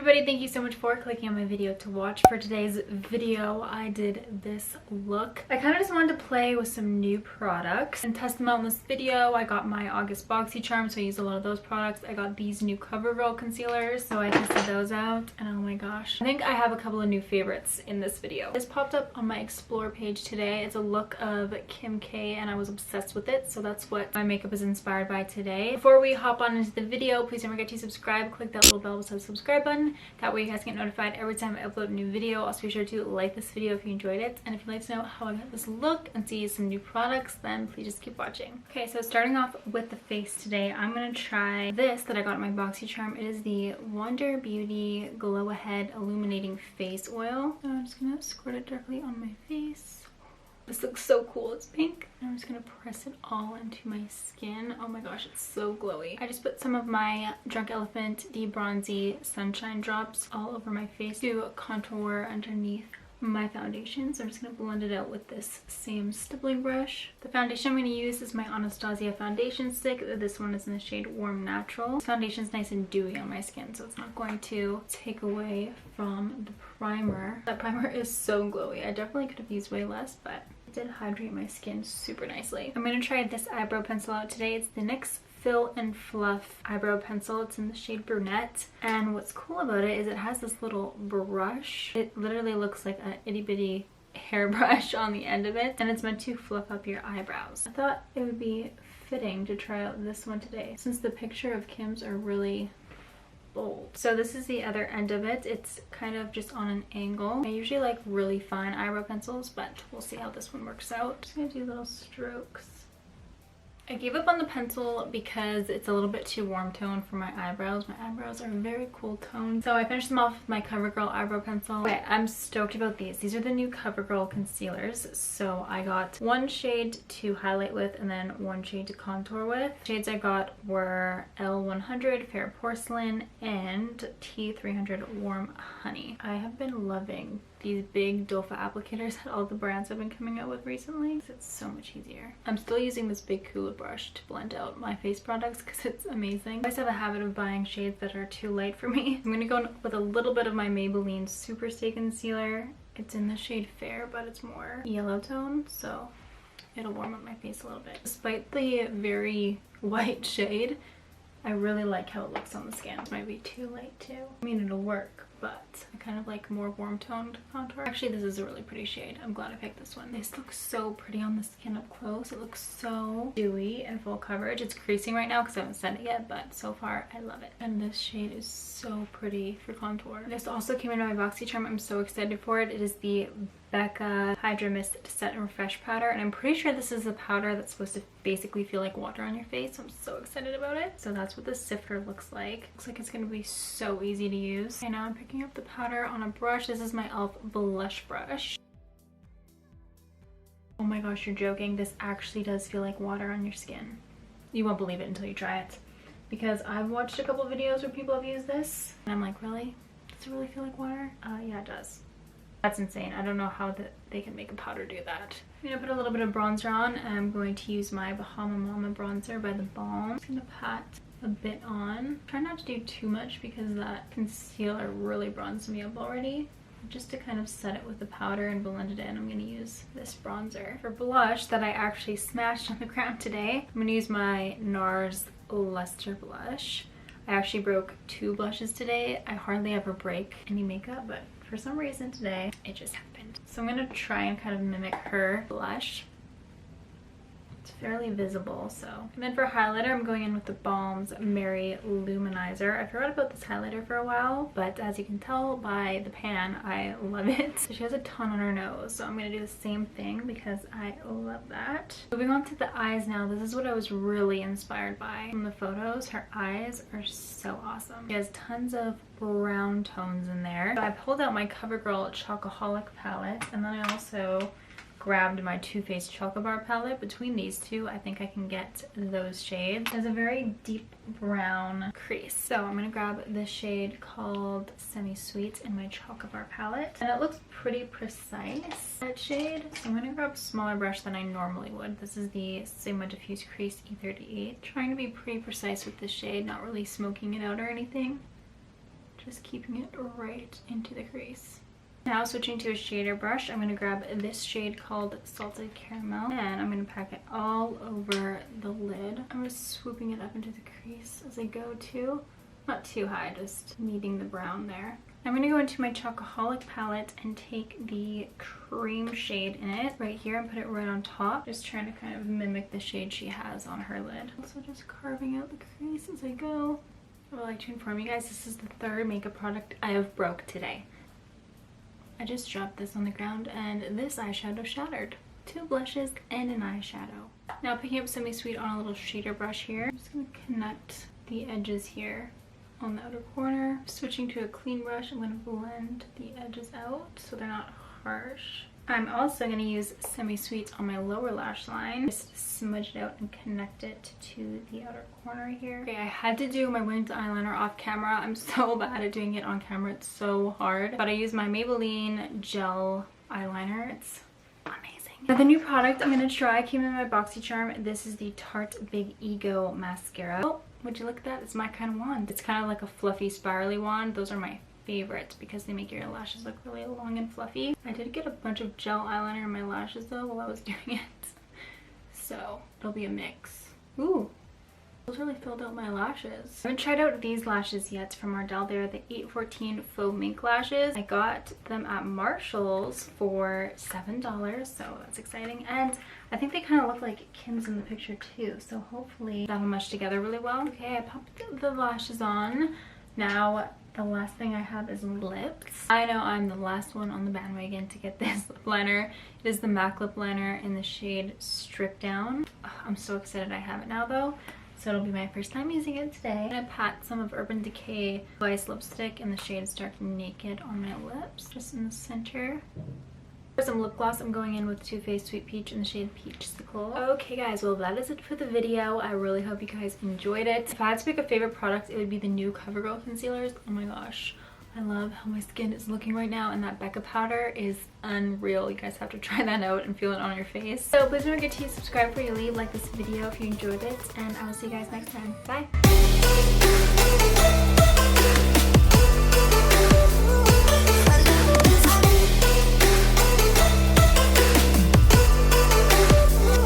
everybody, thank you so much for clicking on my video to watch. For today's video, I did this look. I kind of just wanted to play with some new products and test them out in this video. I got my August BoxyCharm, so I used a lot of those products. I got these new CoverGirl concealers, so I tested those out, and oh my gosh. I think I have a couple of new favorites in this video. This popped up on my Explore page today. It's a look of Kim K, and I was obsessed with it, so that's what my makeup is inspired by today. Before we hop on into the video, please don't forget to subscribe. Click that little bell beside the subscribe button. That way you guys get notified every time I upload a new video. Also be sure to like this video if you enjoyed it. And if you'd like to know how I got this look and see some new products, then please just keep watching. Okay, so starting off with the face today, I'm going to try this that I got in my BoxyCharm. It is the Wonder Beauty Glow Ahead Illuminating Face Oil. So I'm just going to squirt it directly on my face. This looks so cool. It's pink. I'm just gonna press it all into my skin. Oh my gosh, it's so glowy. I just put some of my Drunk Elephant De-Bronzy Sunshine Drops all over my face to contour underneath my foundation. So I'm just gonna blend it out with this same stippling brush. The foundation I'm gonna use is my Anastasia foundation stick. This one is in the shade Warm Natural. This foundation is nice and dewy on my skin, so it's not going to take away from the primer. That primer is so glowy. I definitely could have used way less, but it did hydrate my skin super nicely. I'm gonna try this eyebrow pencil out today. It's the NYX Fill and Fluff eyebrow pencil. It's in the shade Brunette, and what's cool about it is it has this little brush. It literally looks like an itty bitty hairbrush on the end of it, and it's meant to fluff up your eyebrows. I thought it would be fitting to try out this one today since the picture of Kim's are really bold. So this is the other end of it. It's kind of just on an angle. I usually like really fine eyebrow pencils, but we'll see how this one works out. Just gonna do little strokes. I gave up on the pencil because it's a little bit too warm tone for my eyebrows. My eyebrows are very cool toned. So I finished them off with my CoverGirl eyebrow pencil. Okay, I'm stoked about these. These are the new CoverGirl concealers. So I got one shade to highlight with and then one shade to contour with. The shades I got were L100 Fair Porcelain and T300 Warm Honey. I have been loving these big doe foot applicators that all the brands have been coming out with recently. It's so much easier. I'm still using this big Cooler brush to blend out my face products because it's amazing. I always have a habit of buying shades that are too light for me. I'm gonna go with a little bit of my Maybelline Superstay Concealer. It's in the shade Fair, but it's more yellow tone, so it'll warm up my face a little bit. Despite the very white shade, I really like how it looks on the skin. It might be too light too. I mean, it'll work, but I kind of like more warm toned contour. Actually, this is a really pretty shade. I'm glad I picked this one. This looks so pretty on the skin up close. It looks so dewy and full coverage. It's creasing right now because I haven't set it yet, but so far I love it. And this shade is so pretty for contour. This also came in my BoxyCharm. I'm so excited for it. It is the Becca Hydra Mist Set and Refresh powder, and I'm pretty sure this is a powder that's supposed to basically feel like water on your face, so I'm so excited about it. So that's what the sifter looks like. Looks like it's going to be so easy to use. Okay, now I'm picking up the powder on a brush. This is my e.l.f. blush brush. Oh my gosh, you're joking. This actually does feel like water on your skin. You won't believe it until you try it, because I've watched a couple videos where people have used this and I'm like, really? Does it really feel like water? Yeah, it does. That's insane. I don't know how they can make a powder do that. I'm gonna put a little bit of bronzer on, and I'm going to use my Bahama Mama bronzer by The Balm. I'm just gonna pat a bit on. Try not to do too much because that concealer really bronzed me up already. Just to kind of set it with the powder and blend it in, I'm going to use this bronzer. For blush that I actually smashed on the ground today, I'm going to use my NARS Luster blush. I actually broke 2 blushes today. I hardly ever break any makeup, but for some reason today it just happened. So I'm going to try and kind of mimic her blush. It's fairly visible, so. And then for highlighter, I'm going in with the Balm's Mary Luminizer. I forgot about this highlighter for a while, but as you can tell by the pan, I love it. So she has a ton on her nose, so I'm going to do the same thing because I love that. Moving on to the eyes now, this is what I was really inspired by from the photos. Her eyes are so awesome. She has tons of brown tones in there. So I pulled out my CoverGirl Chocoholic palette, and then I also grabbed my Too Faced Choco Bar palette. Between these two, I think I can get those shades. There's a very deep brown crease. So I'm gonna grab this shade called Semi Sweet in my Choco Bar palette. And it looks pretty precise, that shade. So I'm gonna grab a smaller brush than I normally would. This is the Sigma Diffuse Crease E38. Trying to be pretty precise with this shade, not really smoking it out or anything. just keeping it right into the crease. Now switching to a shader brush, I'm going to grab this shade called Salted Caramel and I'm going to pack it all over the lid. I'm just swooping it up into the crease as I go too. Not too high, just meeting the brown there. I'm going to go into my Chocoholic palette and take the cream shade in it right here and put it right on top. Just trying to kind of mimic the shade she has on her lid. Also just carving out the crease as I go. I would like to inform you guys, this is the third makeup product I have broke today. I just dropped this on the ground and this eyeshadow shattered. 2 blushes and an eyeshadow. Now picking up Semi Sweet on a little shader brush here. I'm just going to connect the edges here on the outer corner. Switching to a clean brush, I'm going to blend the edges out so they're not harsh. I'm also going to use Semi Sweet on my lower lash line. Just smudge it out and connect it to the outer corner here. Okay, I had to do my winged eyeliner off camera. I'm so bad at doing it on camera. It's so hard. But I use my Maybelline gel eyeliner. It's amazing. Now the new product I'm going to try came in my BoxyCharm. This is the Tarte Big Ego mascara. Oh, would you look at that? It's my kind of wand. It's kind of like a fluffy spirally wand. Those are my favorite because they make your lashes look really long and fluffy. I did get a bunch of gel eyeliner in my lashes though while I was doing it. So it'll be a mix. Ooh, those really filled out my lashes. I haven't tried out these lashes yet from Ardell. They're the 814 Faux Mink lashes. I got them at Marshall's for $7, so that's exciting. And I think they kind of look like Kim's in the picture too, so hopefully that'll mesh together really well. Okay, I popped the lashes on. Now the last thing I have is lips. I know I'm the last one on the bandwagon to get this lip liner. It is the MAC lip liner in the shade Strip Down. Oh, I'm so excited I have it now though. So it'll be my first time using it today. I'm gonna pat some of Urban Decay Vice lipstick in the shade Stark Naked on my lips, just in the center. For some lip gloss, I'm going in with Too Faced Sweet Peach in the shade Peachsicle. Okay guys, well that is it for the video. I really hope you guys enjoyed it. If I had to pick a favorite product, it would be the new CoverGirl concealers. Oh my gosh, I love how my skin is looking right now, and that Becca powder is unreal. You guys have to try that out and feel it on your face. So please don't forget to subscribe before you leave, like this video if you enjoyed it, and I will see you guys next time. Bye!